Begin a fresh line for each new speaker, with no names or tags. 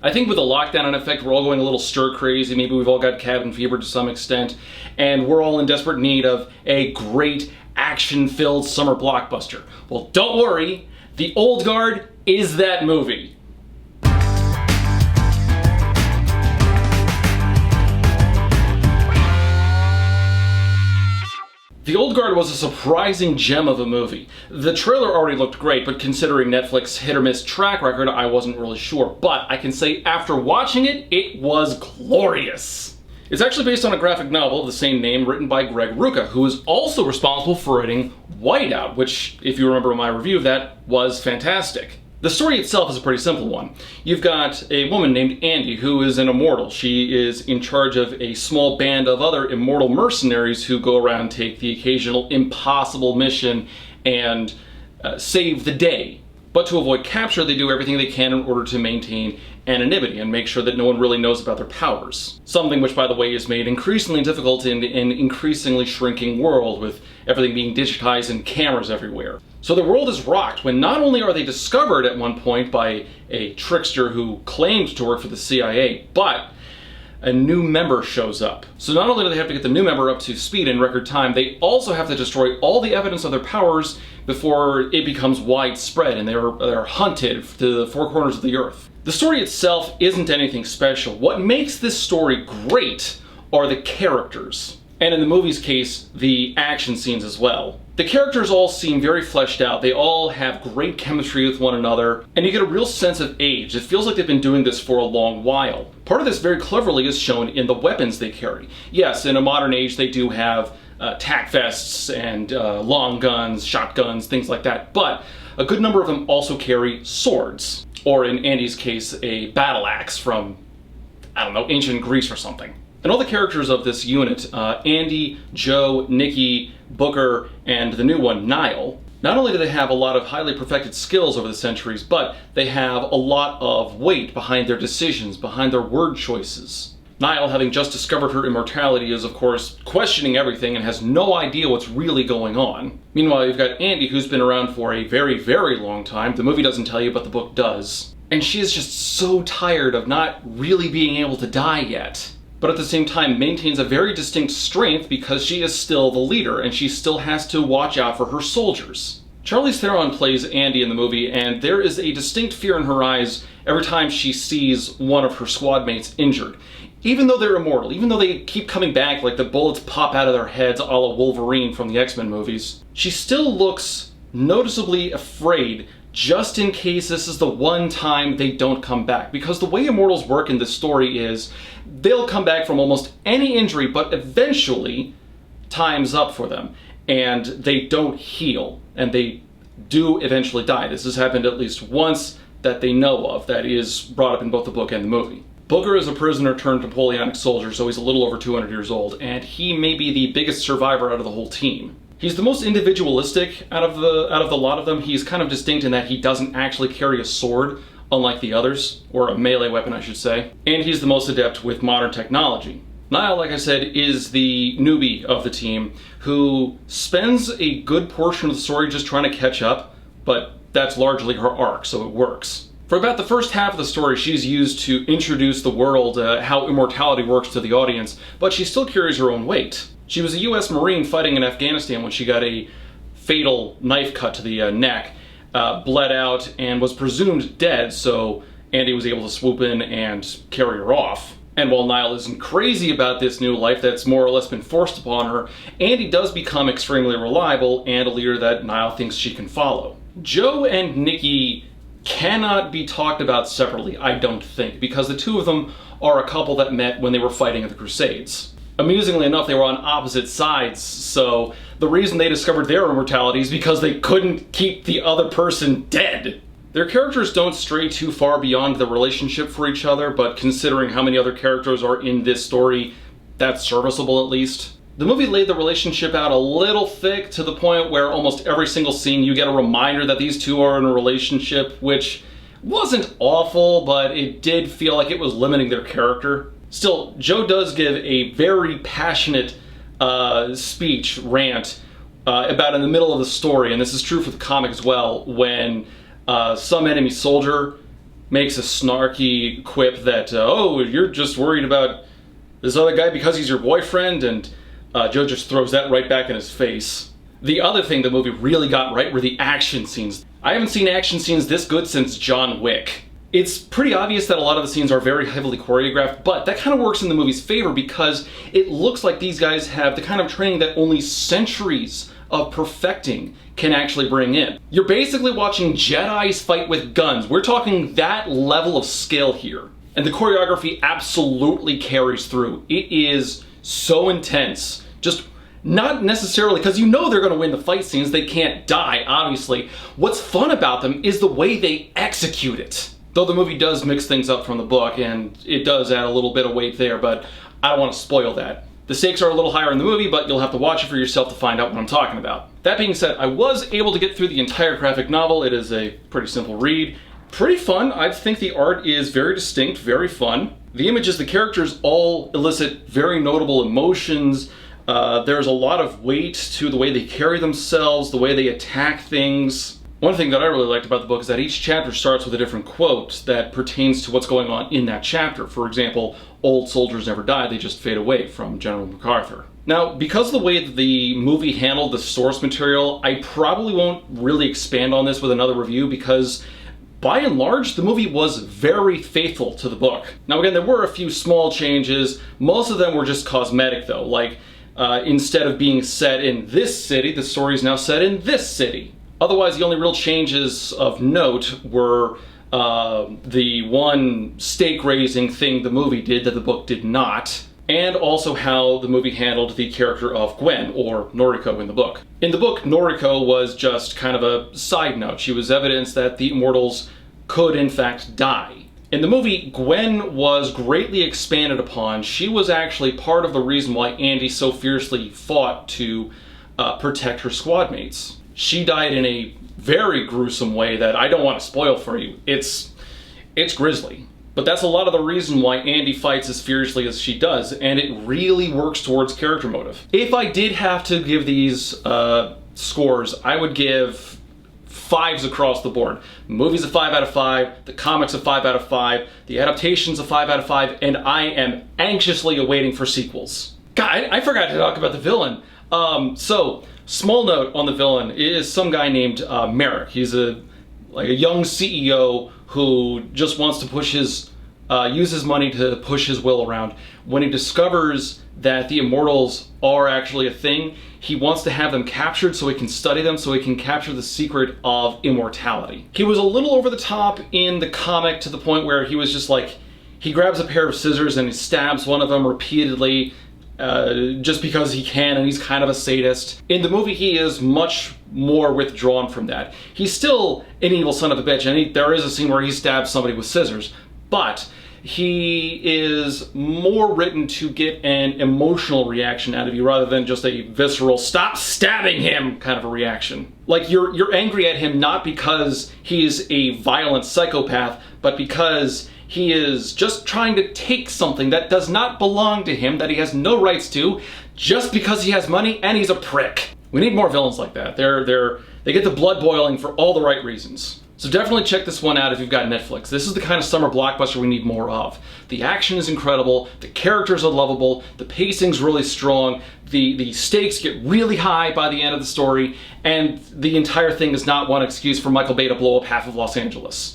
I think with the lockdown in effect, we're all going a little stir-crazy. Maybe we've all got cabin fever to some extent, and we're all in desperate need of a great action-filled summer blockbuster. Well, don't worry, The Old Guard is that movie. The Old Guard was a surprising gem of a movie. The trailer already looked great, but considering Netflix's hit-or-miss track record, I wasn't really sure. But I can say after watching it, it was glorious. It's actually based on a graphic novel of the same name written by Greg Rucka, who is also responsible for writing Whiteout, which, if you remember my review of that, was fantastic. The story itself is a pretty simple one. You've got a woman named Andy who is an immortal. She is in charge of a small band of other immortal mercenaries who go around and take the occasional impossible mission and save the day. But to avoid capture, they do everything they can in order to maintain anonymity and make sure that no one really knows about their powers. Something which, by the way, is made increasingly difficult in an increasingly shrinking world with everything being digitized and cameras everywhere. So the world is rocked when not only are they discovered at one point by a trickster who claimed to work for the CIA, but a new member shows up. So not only do they have to get the new member up to speed in record time, they also have to destroy all the evidence of their powers before it becomes widespread and they're hunted to the four corners of the earth. The story itself isn't anything special. What makes this story great are the characters. And in the movie's case, the action scenes as well. The characters all seem very fleshed out. They all have great chemistry with one another, and you get a real sense of age. It feels like they've been doing this for a long while. Part of this very cleverly is shown in the weapons they carry. Yes, in a modern age they do have tack vests and long guns, shotguns, things like that, but a good number of them also carry swords, or in Andy's case, a battle axe from, I don't know, ancient Greece or something. And all the characters of this unit, Andy, Joe, Nikki, Booker, and the new one, Niall, not only do they have a lot of highly perfected skills over the centuries, but they have a lot of weight behind their decisions, behind their word choices. Niall, having just discovered her immortality, is of course questioning everything and has no idea what's really going on. Meanwhile, you've got Andy, who's been around for a very, very long time. The movie doesn't tell you, but the book does. And she is just so tired of not really being able to die yet. But at the same time maintains a very distinct strength because she is still the leader and she still has to watch out for her soldiers. Charlize Theron plays Andy in the movie, and there is a distinct fear in her eyes every time she sees one of her squad mates injured. Even though they're immortal, even though they keep coming back like the bullets pop out of their heads a la Wolverine from the X-Men movies, she still looks noticeably afraid just in case this is the one time they don't come back. Because the way immortals work in this story is they'll come back from almost any injury, but eventually time's up for them and they don't heal and they do eventually die. This has happened at least once that they know of, that is brought up in both the book and the movie. Booker is a prisoner turned Napoleonic soldier, so he's a little over 200 years old, and he may be the biggest survivor out of the whole team. He's the most individualistic out of the lot of them. He's kind of distinct in that he doesn't actually carry a sword, unlike the others, or a melee weapon I should say, and he's the most adept with modern technology. Niall, like I said, is the newbie of the team who spends a good portion of the story just trying to catch up, but that's largely her arc, so it works. For about the first half of the story, she's used to introduce the world, how immortality works to the audience, but she still carries her own weight. She was a US Marine fighting in Afghanistan when she got a fatal knife cut to the neck, bled out, and was presumed dead, so Andy was able to swoop in and carry her off. And while Niall isn't crazy about this new life that's more or less been forced upon her, Andy does become extremely reliable and a leader that Niall thinks she can follow. Joe and Nikki cannot be talked about separately, I don't think, because the two of them are a couple that met when they were fighting at the Crusades. Amusingly enough, they were on opposite sides, so the reason they discovered their immortality is because they couldn't keep the other person dead. Their characters don't stray too far beyond the relationship for each other, but considering how many other characters are in this story, that's serviceable at least. The movie laid the relationship out a little thick to the point where almost every single scene you get a reminder that these two are in a relationship, which wasn't awful, but it did feel like it was limiting their character. Still, Joe does give a very passionate rant about in the middle of the story, and this is true for the comic as well, when some enemy soldier makes a snarky quip that, oh, you're just worried about this other guy because he's your boyfriend, and Joe just throws that right back in his face. The other thing the movie really got right were the action scenes. I haven't seen action scenes this good since John Wick. It's pretty obvious that a lot of the scenes are very heavily choreographed, but that kind of works in the movie's favor because it looks like these guys have the kind of training that only centuries of perfecting can actually bring in. You're basically watching Jedis fight with guns. We're talking that level of skill here. And the choreography absolutely carries through. It is so intense. Just not necessarily because you know they're going to win the fight scenes. They can't die, obviously. What's fun about them is the way they execute it. Though the movie does mix things up from the book, and it does add a little bit of weight there, but I don't want to spoil that. The stakes are a little higher in the movie, but you'll have to watch it for yourself to find out what I'm talking about. That being said, I was able to get through the entire graphic novel. It is a pretty simple read. Pretty fun. I think the art is very distinct, very fun. The images, the characters all elicit very notable emotions. There's a lot of weight to the way they carry themselves, the way they attack things. One thing that I really liked about the book is that each chapter starts with a different quote that pertains to what's going on in that chapter. For example, old soldiers never die, they just fade away, from General MacArthur. Now, because of the way that the movie handled the source material, I probably won't really expand on this with another review because by and large, the movie was very faithful to the book. Now again, there were a few small changes. Most of them were just cosmetic though, like instead of being set in this city, the story is now set in this city. Otherwise, the only real changes of note were the one stake-raising thing the movie did that the book did not, and also how the movie handled the character of Gwen, or Noriko in the book. In the book, Noriko was just kind of a side note. She was evidence that the immortals could in fact die. In the movie, Gwen was greatly expanded upon. She was actually part of the reason why Andy so fiercely fought to protect her squad mates. She died in a very gruesome way that I don't want to spoil for you. It's grisly. But that's a lot of the reason why Andy fights as fiercely as she does, and it really works towards character motive. If I did have to give these scores, I would give 5s across the board. The movie's a 5 out of 5, the comics a 5 out of 5, the adaptation's a 5 out of 5, and I am anxiously awaiting for sequels. God, I forgot to talk about the villain. Small note on the villain is some guy named Merrick. He's a young CEO who just wants to push his, use his money to push his will around. When he discovers that the immortals are actually a thing, he wants to have them captured so he can study them, so he can capture the secret of immortality. He was a little over the top in the comic to the point where he was just like, he grabs a pair of scissors and he stabs one of them repeatedly, just because he can, and he's kind of a sadist. In the movie, he is much more withdrawn from that. He's still an evil son of a bitch, and there is a scene where he stabs somebody with scissors, but he is more written to get an emotional reaction out of you rather than just a visceral, stop stabbing him kind of a reaction. Like, you're angry at him not because he's a violent psychopath, but because he is just trying to take something that does not belong to him, that he has no rights to, just because he has money and he's a prick. We need more villains like that. They get the blood boiling for all the right reasons. So definitely check this one out if you've got Netflix. This is the kind of summer blockbuster we need more of. The action is incredible, the characters are lovable, the pacing's really strong, the stakes get really high by the end of the story, and the entire thing is not one excuse for Michael Bay to blow up half of Los Angeles.